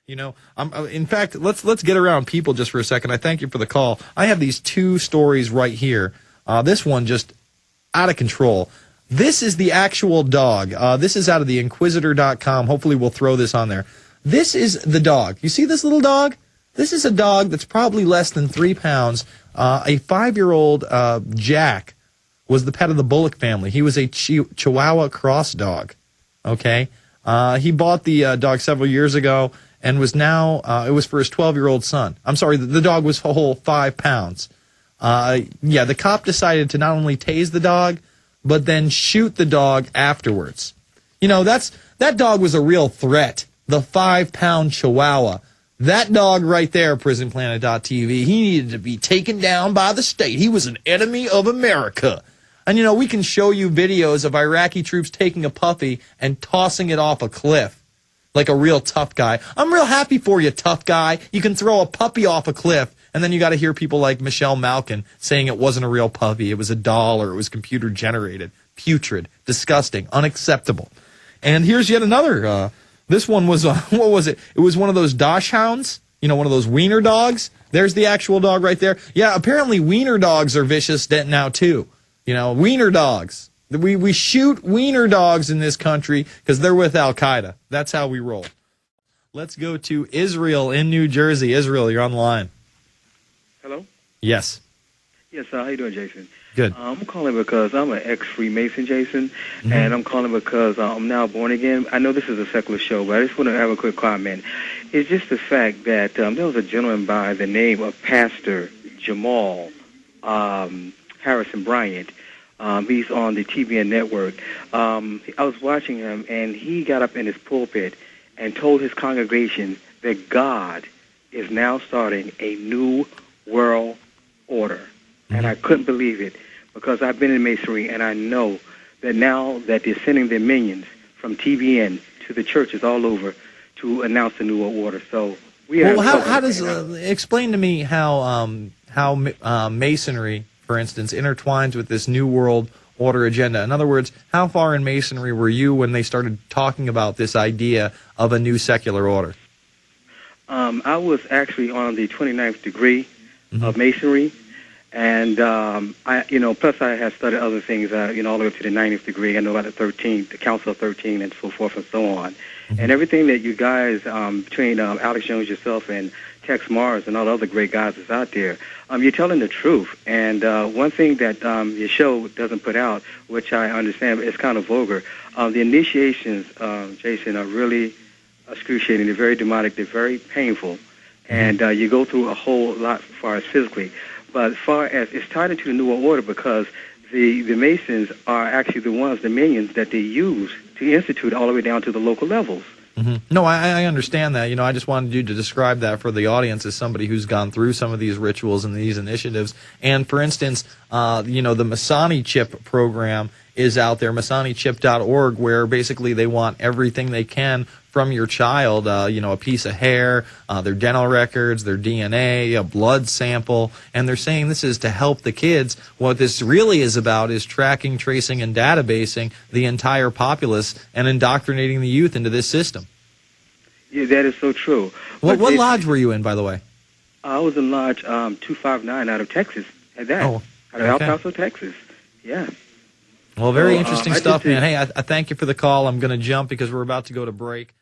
You know, in fact, let's get around people just for a second. I thank you for the call. I have these two stories right here. This one just out of control. This is the actual dog. This is out of the Inquisitor.com. Hopefully we'll throw this on there. This is the dog. You see this little dog? This is a dog that's probably less than 3 pounds. A 5-year-old Jack was the pet of the Bullock family. He was a Chihuahua cross dog. Okay? He bought the dog several years ago and was now, it was for his 12-year-old son. I'm sorry, the dog was a whole 5 pounds. Yeah, the cop decided to not only tase the dog, but then shoot the dog afterwards. You know, that dog was a real threat. The 5-pound Chihuahua. That dog right there, PrisonPlanet.tv, he needed to be taken down by the state. He was an enemy of America. And, you know, we can show you videos of Iraqi troops taking a puppy and tossing it off a cliff like a real tough guy. I'm real happy for you, tough guy. You can throw a puppy off a cliff. And then you got to hear people like Michelle Malkin saying it wasn't a real puppy, it was a doll, or it was computer generated. Putrid, disgusting, unacceptable. And here's yet another. This one was, what was it? It was one of those Dosh hounds, you know, one of those wiener dogs. There's the actual dog right there. Yeah, apparently wiener dogs are vicious now too. You know, wiener dogs. We shoot wiener dogs in this country because they're with Al-Qaeda. That's how we roll. Let's go to Israel in New Jersey. Israel, you're on the line. Hello? Yes. Yes, how you doing, Jason? Good. I'm calling because I'm an ex-Freemason, Jason, and I'm calling because I'm now born again. I know this is a secular show, but I just want to have a quick comment. It's just the fact that there was a gentleman by the name of Pastor Jamal Harrison Bryant. He's on the TBN network. I was watching him, and he got up in his pulpit and told his congregation that God is now starting a new world order. And I couldn't believe it because I've been in Masonry, and I know that now that they're sending their minions from TBN to the churches all over to announce the new world order. So we are. Well, how does explain to me how Masonry, for instance, intertwines with this new world order agenda? In other words, how far in Masonry were you when they started talking about this idea of a new secular order? I was actually on the 29th degree of Masonry. And, plus I had studied other things, all the way up to the 90th degree. I know about the 13th, the Council of 13, and so forth and so on. And everything that you guys, between Alex Jones, yourself, and Tex Mars, and all the other great guys that's out there, you're telling the truth. And one thing that your show doesn't put out, which I understand, but it's kind of vulgar, the initiations, Jason, are really excruciating. They're very demonic. They're very painful. And you go through a whole lot as far as physically. But as far as it's tied into the New World Order because the Masons are actually the ones, the minions that they use to institute all the way down to the local levels. No, I understand that. You know, I just wanted you to describe that for the audience as somebody who's gone through some of these rituals and these initiatives. And for instance, the Masani Chip program is out there, MasaniChip.org, where basically they want everything they can from your child, a piece of hair, their dental records, their DNA, a blood sample, and they're saying this is to help the kids. What this really is about is tracking, tracing, and databasing the entire populace and indoctrinating the youth into this system. Yeah, that is so true. What lodge were you in, by the way? I was in Lodge 259 out of Texas, out of El Paso, Texas. Yeah. Well, very interesting stuff, man. Hey, I thank you for the call. I'm going to jump because we're about to go to break.